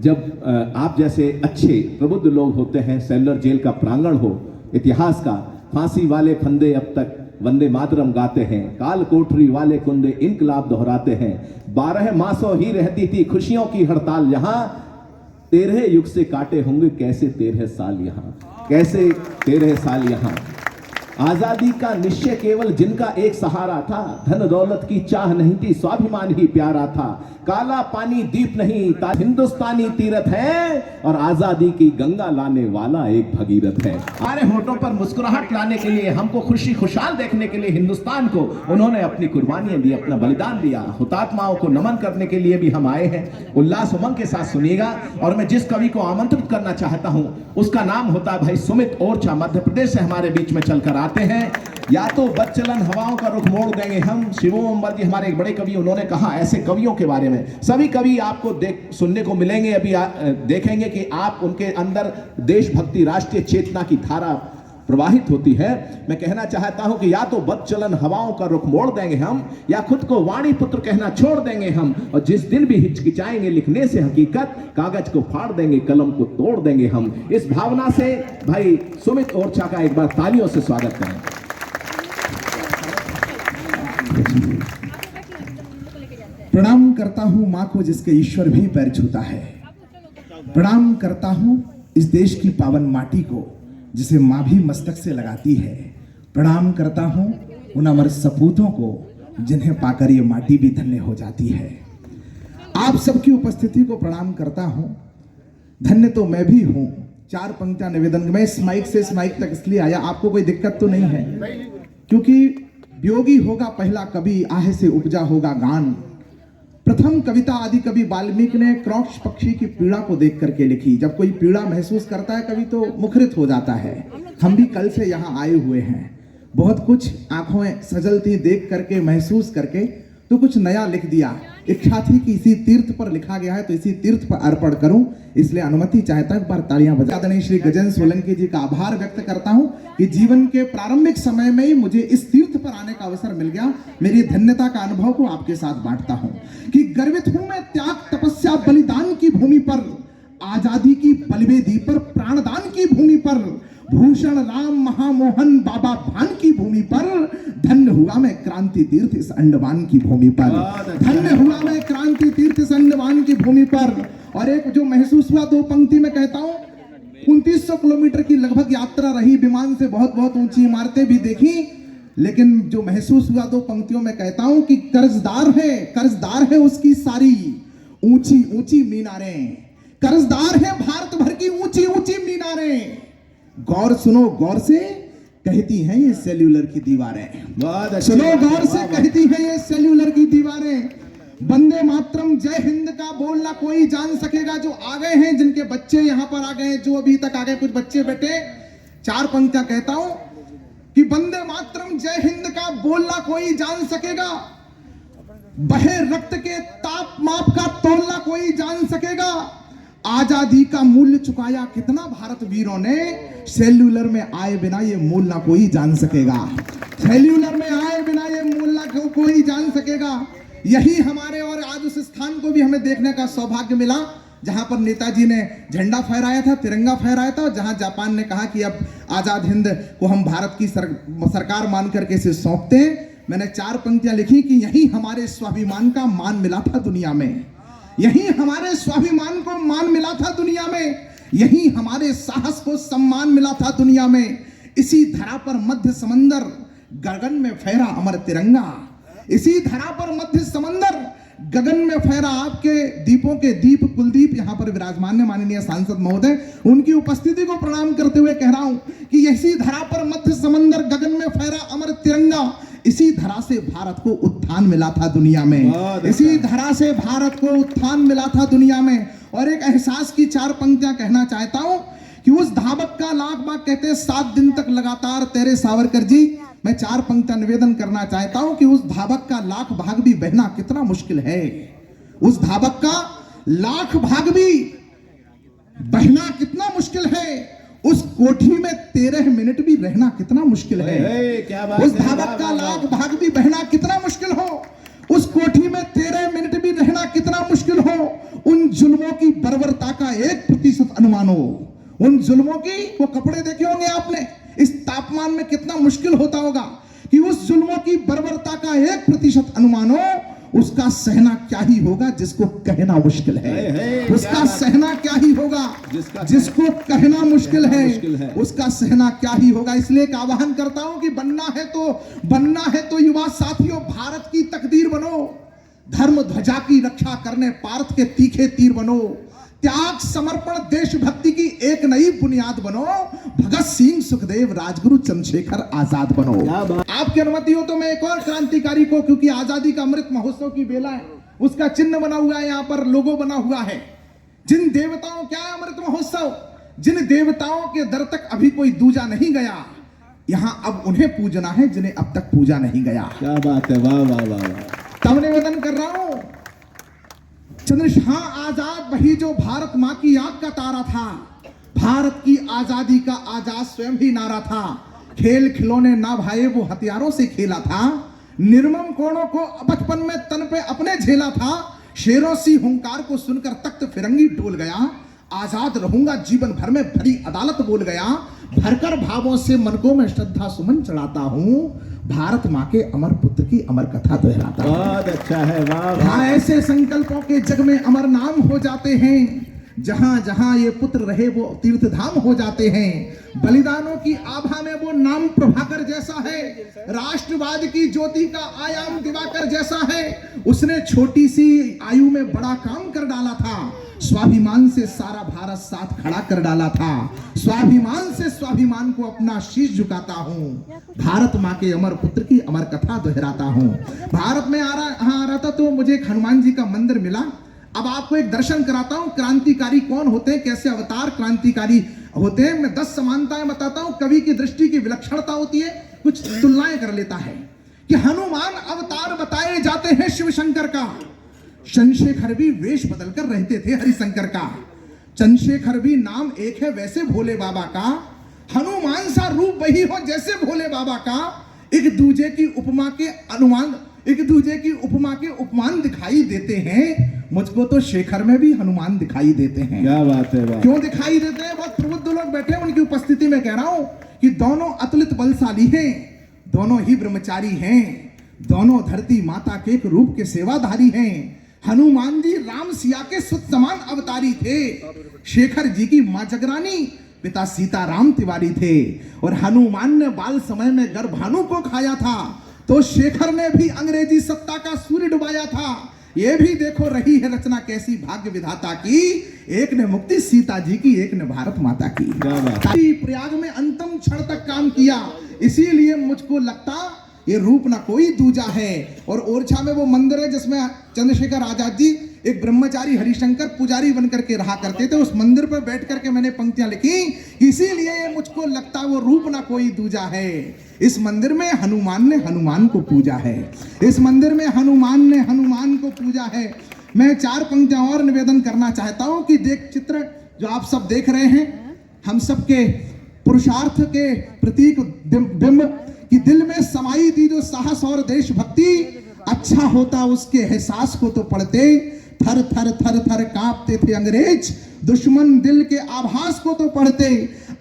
जब आप जैसे अच्छे प्रबुद्ध लोग होते हैं, सेलुलर जेल का प्रांगण हो इतिहास का, फांसी वाले फंदे अब तक वंदे मातरम गाते हैं, काल कोठरी वाले कुंदे इनकलाब दोहराते हैं, 12 मासों ही रहती थी खुशियों की हड़ताल यहाँ, 13 युग से काटे होंगे कैसे 13 साल यहाँ, कैसे 13 साल यहाँ। आजादी का निश्चय केवल जिनका एक सहारा था, धन दौलत की चाह नहीं थी, स्वाभिमान ही प्यारा था, काला पानी दीप नहीं था, हिंदुस्तानी तीरथ है और आजादी की गंगा लाने वाला एक भगीरथ है। हमारे होठों पर मुस्कुराहट लाने के लिए, हमको खुशी खुशहाल देखने के लिए हिंदुस्तान को उन्होंने अपनी कुर्बानियां दी, अपना बलिदान दिया। हुतात्माओं को नमन करने के लिए भी हम आए हैं। उल्लास उमंग के साथ सुनिएगा। और मैं जिस कवि को आमंत्रित करना चाहता हूं उसका नाम होता है भाई सुमित ओरछा, मध्य प्रदेश से हमारे बीच में चलकर आते हैं। या तो बदचलन हवाओं का रुख मोड़ देंगे हम। शिवम अंबर जी हमारे एक बड़े कवि, उन्होंने कहा ऐसे कवियों के बारे में, सभी कवि आपको सुनने को मिलेंगे, अभी देखेंगे कि आप उनके अंदर देशभक्ति, राष्ट्रीय चेतना की धारा प्रवाहित होती है। मैं कहना चाहता हूं कि या तो बदचलन हवाओं का रुख मोड़ देंगे हम, या खुद को वाणी पुत्र कहना छोड़ देंगे हम, और जिस दिन भी हिचकिचाएंगे लिखने से हकीकत, कागज को फाड़ देंगे, कलम को तोड़ देंगे हम। इस भावना से भाई सुमित ओरछा का एक बार तालियों से स्वागत करें। प्रणाम करता हूं मां को जिसके ईश्वर भी पैर छूता है। प्रणाम करता हूं इस देश की पावन माटी को जिसे मां भी मस्तक से लगाती है। प्रणाम करता हूं उन अमर सपूतों को जिन्हें पाकर ये माटी भी धन्य हो जाती है। आप सबकी उपस्थिति को प्रणाम करता हूं। धन्य तो मैं भी हूं। 4 पंक्तियां निवेदन में इस माइक से इस माइक तक इसलिए आया, आपको कोई दिक्कत तो नहीं है? क्योंकि योगी होगा पहला कवि, आहे से उपजा होगा गान। प्रथम कविता आदि कवि वाल्मीकि ने क्रॉक्ष पक्षी की पीड़ा को देख करके लिखी। जब कोई पीड़ा महसूस करता है कवि तो मुखरित हो जाता है। हम भी कल से यहाँ आए हुए हैं, बहुत कुछ आंखों सजलती देख करके, महसूस करके, तो कुछ नया लिख दिया। इच्छा थी कि इसी तीर्थ पर लिखा गया है तो इसी तीर्थ पर अर्पण करूं, इसलिए अनुमति चाहता हूं। एक बार तालियां बजा आदरणीय श्री गजेंद्र सोलंकी जी का आभार व्यक्त करता हूं कि जीवन के प्रारंभिक समय में ही मुझे इस तीर्थ पर आने का अवसर मिल गया। मेरी धन्यता का अनुभव को आपके साथ बांटता हूं कि गर्वित हूं मैं त्याग, तपस्या, बलिदान की भूमि पर, आजादी की बलिवेदी पर, प्राणदान की भूमि पर, भूषण राम महामोहन बाबा भान की भूमि पर। धन्य हुआ मैं क्रांति तीर्थ इस अंडमान की भूमि पर। धन्य हुआ मैं क्रांति तीर्थ इस अंडमान की भूमि पर। और एक जो महसूस हुआ 2 पंक्ति में कहता हूं, 2900 किलोमीटर की लगभग यात्रा रही, विमान से बहुत बहुत ऊंची इमारतें भी देखी, लेकिन जो महसूस हुआ 2 पंक्तियों में कहता हूं कि कर्जदार है उसकी सारी ऊंची ऊंची मीनारें, कर्जदार है भारत भर की ऊंची ऊंची मीनारें। गौर सुनो गौर से कहती हैं ये सेल्यूलर की दीवारें। सुनो गौर से कहती हैं ये सेल्यूलर की दीवारें। वंदे मातरम जय हिंद का बोलना कोई जान सकेगा जो आ गए हैं, जिनके बच्चे यहाँ पर आ गए हैं, जो अभी तक आ गए, कुछ बच्चे बेटे। 4 पंक्तियां कहता हूं कि वंदे मातरम जय हिंद का बोलना कोई जान सकेगा, बहे रक्त के ताप माप का तोलना कोई जान सकेगा। आजादी का मूल्य चुकाया कितना भारत वीरों ने, सेल्यूलर में आए बिना ये मूल्य ना कोई जान सकेगा। सेल्यूलर में आए बिना ये मूल्य ना कोई जान सकेगा। यही हमारे, और आज उस स्थान को भी हमें देखने का सौभाग्य मिला जहां पर नेताजी ने झंडा फहराया था, तिरंगा फहराया था, और जहां जापान ने कहा कि अब आजाद हिंद को हम भारत की सरकार मान करके इसे सौंपते हैं। मैंने 4 पंक्तियां लिखी कि यही हमारे स्वाभिमान का मान मिला था दुनिया में, यही हमारे स्वाभिमान को मान मिला था दुनिया में, यही हमारे साहस को सम्मान मिला था दुनिया में। इसी धरा पर मध्य समंदर गगन में फहरा अमर तिरंगा, इसी धरा पर मध्य समंदर गगन में फहरा। आपके दीपों के दीप कुलदीप यहाँ पर विराजमान है, माननीय सांसद महोदय, उनकी उपस्थिति को प्रणाम करते हुए कह रहा हूं कि इसी धरा पर मध्य समंदर गगन में फहरा अमर तिरंगा, इसी धरा से भारत को उत्थान मिला था दुनिया में, इसी धरा से भारत को उत्थान मिला था दुनिया में। और एक एहसास की 4 पंक्तियां कहना चाहता हूं कि उस धावक का लाख बाग कहते 7 दिन तक लगातार तेरे सावरकर जी। मैं 4 पंक्तियां निवेदन करना चाहता हूं कि उस धावक का लाख भाग भी बहना कितना मुश्किल है, उस धावक का लाख भाग भी बहना कितना मुश्किल है, उस कोठी में 13 मिनट भी रहना कितना मुश्किल है। उस धावक का लाख भाग भी बहना कितना मुश्किल हो, उस कोठी में 13 मिनट भी रहना कितना मुश्किल हो, उन जुल्मों की बर्बरता का 1% अनुमान हो। उन जुल्मों की, वो कपड़े देखे होंगे आपने, इस तापमान में कितना मुश्किल होता होगा, कि उस जुल्मों की बर्बरता का 1% अनुमान हो, उसका सहना क्या ही होगा जिसको कहना मुश्किल है। उसका सहना क्या ही होगा जिसको कहना मुश्किल है, उसका सहना क्या ही होगा। इसलिए एक आह्वान करता हूं कि बनना है तो युवा साथियों भारत की तकदीर बनो, धर्म ध्वजा की रक्षा करने पार्थ के तीखे तीर बनो, त्याग समर्पण देशभक्ति की एक नई बुनियाद बनो, भगत सिंह सुखदेव राजगुरु चंद्रशेखर आजाद बनो। आपकी अनुमति हो तो मैं एक और क्रांतिकारी को, क्योंकि आजादी का अमृत महोत्सव की बेला है, उसका चिन्ह बना हुआ है, यहाँ पर लोगो बना हुआ है। जिन देवताओं, क्या है अमृत महोत्सव, जिन देवताओं के दर तक अभी कोई दूजा नहीं गया, यहां अब उन्हें पूजना है जिन्हें अब तक पूजा नहीं गया। क्या बात है, वाह वाह वाह वाह। तब निवेदन कर रहा हूं, चंद्रशाह आजाद वही जो भारत मां की आंख का तारा था, भारत की आजादी का आजाद स्वयं ही नारा था, खेल खिलौने ना भाए वो हथियारों से खेला था, निर्मम कोणों को बचपन में तन पे अपने झेला था, शेरों सी हुंकार को सुनकर तख्त फिरंगी डोल गया, आजाद रहूंगा जीवन भर में भरी अदालत बोल गया, भरकर भावों से मन को मैं श्रद्धा सुमन चढ़ाता हूं, भारत मां के अमर पुत्र की अमर कथा दोहराता हूं। बहुत अच्छा है, वाह वाह। हाँ, ऐसे संकल्पों के जग में अमर नाम हो जाते हैं, जहां जहां ये पुत्र रहे वो तीर्थ धाम हो जाते हैं। बलिदानों की आभा में वो नाम प्रभाकर जैसा है, राष्ट्रवाद की ज्योति का आयाम दिवाकर जैसा है, उसने छोटी सी आयु में बड़ा काम कर डाला था, स्वाभिमान से सारा भारत साथ खड़ा कर डाला था, स्वाभिमान से स्वाभिमान को अपना शीश झुकाता हूं, भारत मां के अमर पुत्र की अमर कथा दोहराता हूं। भारत में आ रहा था तो मुझे एक हनुमान जी का मंदिर मिला। अब आपको एक दर्शन कराता हूं, क्रांतिकारी कौन होते हैं, कैसे अवतार क्रांतिकारी होते हैं। मैं 10 समानताएं बताता हूं, कवि की दृष्टि की विलक्षणता होती है, कुछ तुलनाएं कर लेता है कि हनुमान अवतार बताए जाते हैं शिव शंकर का, चंद्रशेखर भी वेश बदलकर रहते थे हरिशंकर का, चंद्रशेखर भी नाम एक है वैसे भोले बाबा का, हनुमान सा रूप वही हो जैसे भोले बाबा का, एक दूजे की उपमा के अनुमान, एक दूजे की उपमा के उपमान दिखाई देते हैं। मुझको तो शेखर में भी हनुमान दिखाई देते हैं। क्या बात है, वाह। क्यों दिखाई देते हैं? बहुत प्रबुद्ध लोग बैठे हैं, उनकी उपस्थिति में कह रहा हूं कि दोनों अतुलित बलशाली हैं, दोनों ही ब्रह्मचारी हैं, दोनों धरती माता के एक रूप के सेवाधारी हैं। हनुमान जी राम सिया के सुत समान अवतारी थे, शेखर जी की मां जगरानी, पिता सीताराम तिवारी थे, और हनुमान ने बाल समय में गर्भानु को खाया था, तो शेखर ने भी अंग्रेजी सत्ता का सूर्य डुबाया था। ये भी देखो रही है रचना कैसी भाग्य विधाता की, एक ने मुक्ति सीता जी की, एक ने भारत माता की। प्रयाग में अंतिम क्षण तक काम किया, इसीलिए मुझको लगता ये रूप ना कोई दूजा है। और ओरछा में वो मंदिर है जिसमें चंद्रशेखर आजाद जी एक ब्रह्मचारी हरिशंकर पुजारी बनकर के रहा करते थे, उस मंदिर पर बैठ करके मैंने पंक्तियां लिखी, इसीलिए ये मुझको लगता वो रूप ना कोई दूजा है। इस मंदिर में हनुमान ने हनुमान को पूजा है, इस मंदिर में हनुमान ने हनुमान को पूजा है। मैं 4 पंक्तियां और निवेदन करना चाहता हूं कि देख चित्र जो आप सब देख रहे हैं, हम सबके पुरुषार्थ के प्रतीक बिंब कि दिल में समाई थी जो साहस और देशभक्ति, अच्छा होता उसके एहसास को तो पढ़ते, थर थर थर थर कांपते थे अंग्रेज, दुश्मन दिल के आभास को तो पढ़ते,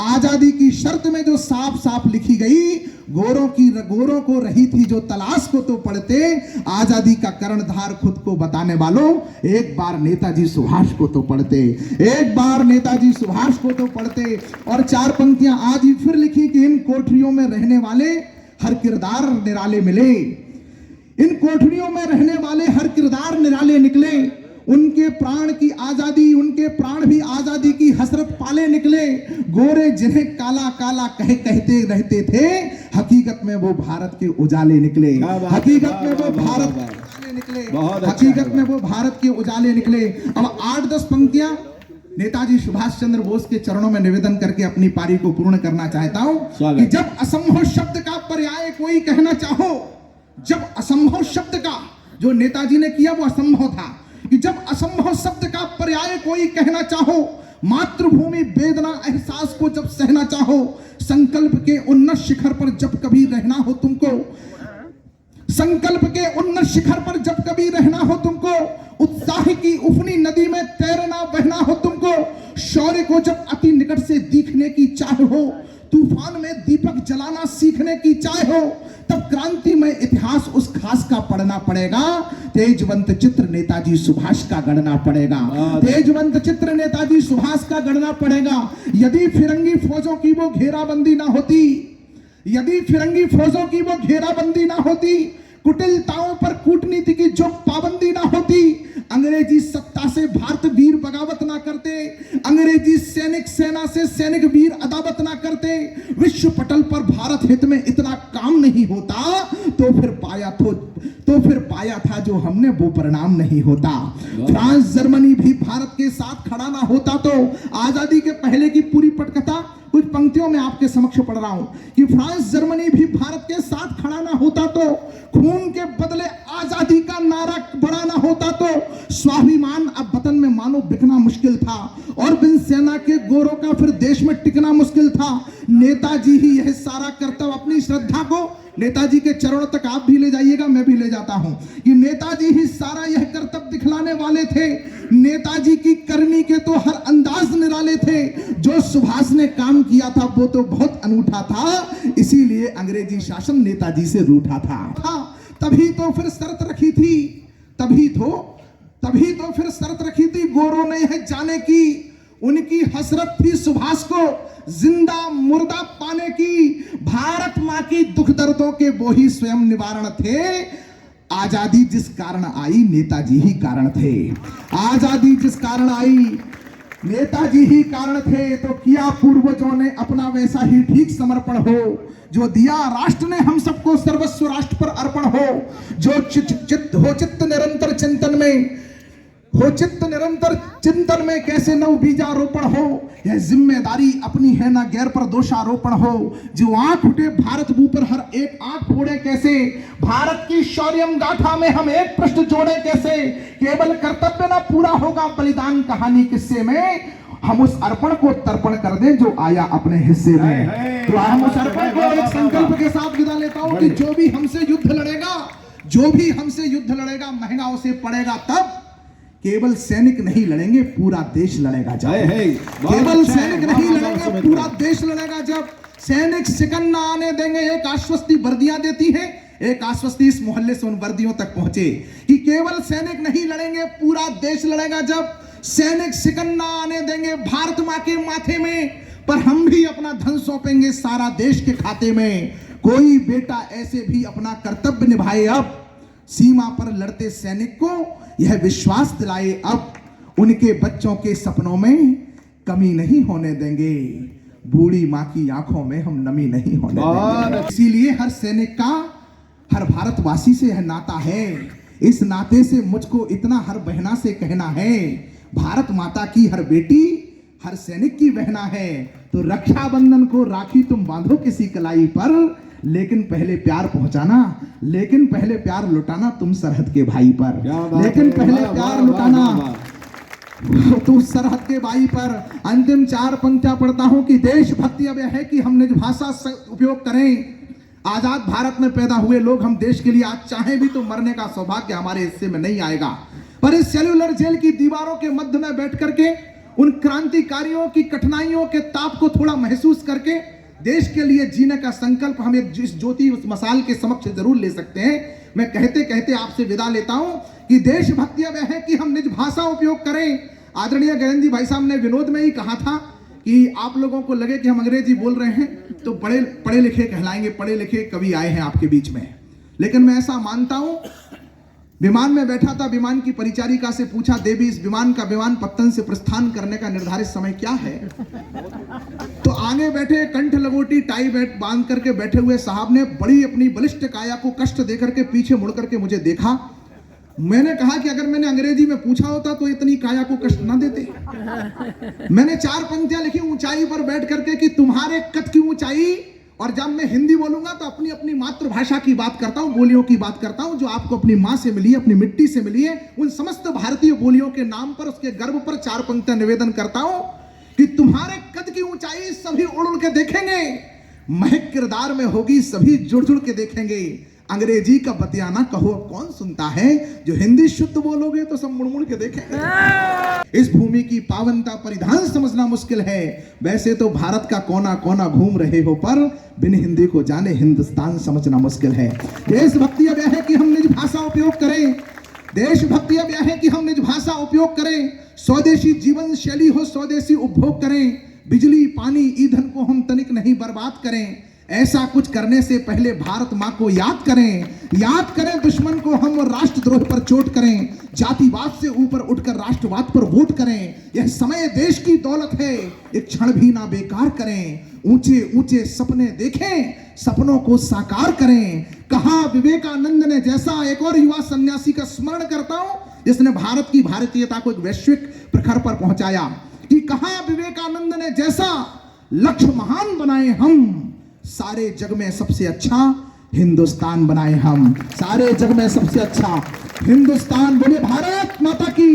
आजादी की शर्त में जो साफ साफ लिखी गई, गोरों को रही थी जो तलाश को तो पढ़ते, आजादी का कर्णधार खुद को बताने वालों, एक बार नेताजी सुभाष को तो पढ़ते, एक बार नेताजी सुभाष को तो पढ़ते। और 4 पंक्तियां आज ही फिर लिखी कि इन कोठरियों में रहने वाले हर किरदार निराले मिले, इन कोठरियों में रहने वाले हर किरदार निराले निकले, उनके प्राण की आजादी, उनके प्राण भी आजादी की हसरत पाले निकले, गोरे जिन्हें काला काला कहते रहते थे, हकीकत में वो भारत के उजाले निकले, हकीकत में वो भारत के उजाले निकले, हकीकत में वो भारत के उजाले निकले। अब 8-10 पंक्तियां नेताजी सुभाष चंद्र बोस के चरणों में निवेदन करके अपनी पारी को पूर्ण करना चाहता हूं कि जब असंभव शब्द का पर्याय कोई कहना चाहो, जब असंभव शब्द का जो नेताजी ने किया वो असंभव था, कि जब असंभव शब्द का पर्याय कोई कहना चाहो, मातृभूमि वेदना एहसास को जब सहना चाहो, संकल्प के उन्नत शिखर पर जब कभी रहना हो तुमको, संकल्प के उन्नत शिखर पर जब कभी रहना हो तुमको, उत्साह की उफनी नदी में तैरना बहना हो तुमको, शौर्य को जब अति निकट से दिखने की चाह हो, तूफान में दीपक जलाना सीखने की चाह हो, तब क्रांति में इतिहास उस खास का पढ़ना पड़ेगा। तेजवंत चित्र नेताजी सुभाष का गढ़ना पड़ेगा, तेजवंत चित्र नेताजी सुभाष का गढ़ना पड़ेगा। यदि फिरंगी फौजों की वो घेराबंदी ना होती, यदि फिरंगी फौजों की वो घेराबंदी ना होती, कुटिलताओं पर कूटनीति की जो पाबंदी ना होती, अंग्रेजी सत्ता से भारत वीर बगावत ना करते, अंग्रेजी सैनिक सेना से सैनिक वीर अदावत ना करते, विश्व पटल पर भारत हित में इतना काम नहीं होता, तो फिर पाया था जो हमने वो परिणाम नहीं होता। फ्रांस जर्मनी भी भारत के साथ खड़ा ना होता तो आजादी के पहले की पूरी पटकथा कुछ पंक्तियों में आपके समक्ष पढ़ रहा हूं कि फ्रांस जर्मनी भी भारत के साथ खड़ा ना होता तो, खून के बदले आजादी का नारा बड़ा ना होता तो, स्वाभिमान अब वतन में मानो बिकना मुश्किल था और बिन सेना के गोरों का फिर देश में टिकना मुश्किल था। नेताजी ही यह सारा कर्तव्य अपनी श्रद्धा को नेताजी के चरणों तक आप भी ले जाइएगा, मैं भी ले जाता हूं कि नेताजी ही सारा यह कर्तव्य दिखलाने वाले थे। नेताजी की करनी के तो हर अंदाज निराले थे, जो सुभाष ने काम किया था वो तो बहुत अनूठा था, इसीलिए अंग्रेजी शासन नेताजी से रूठा था। तभी तो फिर शर्त रखी थी, तभी तो फिर शर्त रखी थी गोरों ने यह जाने की, उनकी हसरत थी सुभाष को जिंदा मुर्दा पाने की। भारत मां की दुख दर्दों के वो ही स्वयं निवारण थे। आजादी जिस कारण आई नेताजी ही कारण थे, आजादी जिस कारण आई नेताजी ही कारण थे। तो किया पूर्वजों ने अपना वैसा ही ठीक समर्पण हो, जो दिया राष्ट्र ने हम सबको सर्वस्व राष्ट्र पर अर्पण हो। जो चित्त निरंतर चिंतन में हो, चित्त निरंतर चिंतन में कैसे नव बीजारोपण हो, यह जिम्मेदारी अपनी है ना गैर पर दोषारोपण हो। जो आंख उठे भारत भू पर हर एक आंख फोड़े कैसे, भारत की शौर्यम गाथा में हम एक प्रश्न जोड़े कैसे। केवल कर्तव्य ना पूरा होगा बलिदान कहानी किस्से में, हम उस अर्पण को तर्पण कर दें जो आया अपने हिस्से में। तो हम उस अर्पण को एक संकल्प के साथ विदा लेता हूं कि जो भी हमसे युद्ध लड़ेगा, जो भी हमसे युद्ध लड़ेगा महंगा उसे पड़ेगा। तब केवल सैनिक नहीं लड़ेंगे, पूरा देश लड़ेगा। जब केवल सैनिक नहीं लड़ेंगे, पूरा देश लड़ेगा। जब सैनिक सिकन ना आने देंगे, एक आश्वस्ति वर्दियां देती है, एक आश्वस्ति इस मोहल्ले से उन वर्दियों तक पहुंचे कि केवल सैनिक नहीं लड़ेंगे, पूरा देश लड़ेगा। जब सैनिक सिकन ना आने देंगे भारत मां के माथे में, पर हम भी अपना धन सौंपेंगे सारा देश के खाते में। कोई बेटा ऐसे भी अपना कर्तव्य निभाए, अब सीमा पर लड़ते सैनिक को यह विश्वास दिलाए, अब उनके बच्चों के सपनों में कमी नहीं होने देंगे, बूढ़ी मां की आंखों में हम नमी नहीं होने देंगे। इसीलिए हर सैनिक का हर भारतवासी से यह नाता है। इस नाते से मुझको इतना हर बहना से कहना है, भारत माता की हर बेटी हर सैनिक की बहना है। तो रक्षाबंधन को राखी तुम बांधो किसी कलाई पर, लेकिन पहले प्यार पहुंचाना, लेकिन पहले प्यार लुटाना तुम सरहद के भाई पर, लेकिन पहले प्यार लुटाना तुम सरहद के भाई पर। अंतिम 4 पंक्तियां पढ़ता हूं कि देशभक्ति अब यह है कि हम निज भाषा उपयोग करें। आजाद भारत में पैदा हुए लोग हम देश के लिए आज चाहें भी तो मरने का सौभाग्य हमारे हिस्से में नहीं आएगा, पर इस सेल्यूलर जेल की दीवारों के मध्य में बैठ करके उन क्रांतिकारियों की कठिनाइयों के ताप को थोड़ा महसूस करके देश के लिए जीने का संकल्प हम एक ज्योति उस मसाल के समक्ष जरूर ले सकते हैं। मैं कहते कहते आपसे विदा लेता हूं कि देशभक्ति अब है कि हम निज भाषा उपयोग करें। आदरणीय गगन जी भाई साहब ने विनोद में ही कहा था कि आप लोगों को लगे कि हम अंग्रेजी बोल रहे हैं तो बड़े पढ़े लिखे कहलाएंगे, पढ़े लिखे कवि आए हैं आपके बीच में। लेकिन मैं ऐसा मानता हूं, विमान में बैठा था, विमान की परिचारिका से पूछा, देवी इस विमान का विमानपत्तन से प्रस्थान करने का निर्धारित समय क्या है? तो आगे बैठे कंठ लगोटी टाई बांध करके बैठे हुए साहब ने बड़ी अपनी बलिष्ठ काया को कष्ट देकर के पीछे मुड़ करके मुझे देखा। मैंने कहा कि अगर मैंने अंग्रेजी में पूछा होता तो इतनी काया को कष्ट ना देते। मैंने 4 पंक्तियां लिखी ऊंचाई पर बैठ करके कि तुम्हारे कद की ऊंचाई, और जब मैं हिंदी बोलूंगा तो अपनी अपनी मातृभाषा की बात करता हूं, बोलियों की बात करता हूं जो आपको अपनी मां से मिली है, अपनी मिट्टी से मिली है। उन समस्त भारतीय बोलियों के नाम पर, उसके गर्व पर 4 पंक्तियां निवेदन करता हूं कि तुम्हारे कद की ऊंचाई सभी उड़ उड़ के देखेंगे, महक किरदार में होगी सभी जुड़ जुड़ के देखेंगे। अंग्रेजी का बतियाना कहो अब कौन सुनता है, जो हिंदी शुद्ध बोलोगे तो सब मुड़ मुड़ के देखेंगे। इस भूमि की पावनता परिधान समझना मुश्किल है, वैसे तो भारत का कोना कोना घूम रहे हो, पर बिन हिंदी को जाने हिंदुस्तान समझना मुश्किल है। देशभक्ति अब यह है कि हम निज भाषा उपयोग करें, देशभक्ति अब यह है कि हम निज भाषा उपयोग करें, स्वदेशी जीवन शैली हो स्वदेशी उपभोग करें, बिजली पानी ईंधन को हम तनिक नहीं बर्बाद करें। ऐसा कुछ करने से पहले भारत माँ को याद करें दुश्मन को हम और राष्ट्रद्रोह पर चोट करें, जातिवाद से ऊपर उठकर राष्ट्रवाद पर वोट करें। यह समय देश की दौलत है, एक क्षण भी ना बेकार करें। ऊंचे ऊंचे सपने देखें, सपनों को साकार करें। कहा विवेकानंद ने जैसा, एक और युवा सन्यासी का स्मरण करता हूं जिसने भारत की भारतीयता को एक वैश्विक प्रखर पर पहुंचाया, कि कहा विवेकानंद ने जैसा, लक्ष्य महान बनाए हम, सारे जग में सबसे अच्छा हिंदुस्तान बनाए हम, सारे जग में सबसे अच्छा हिंदुस्तान। बोले भारत माता की।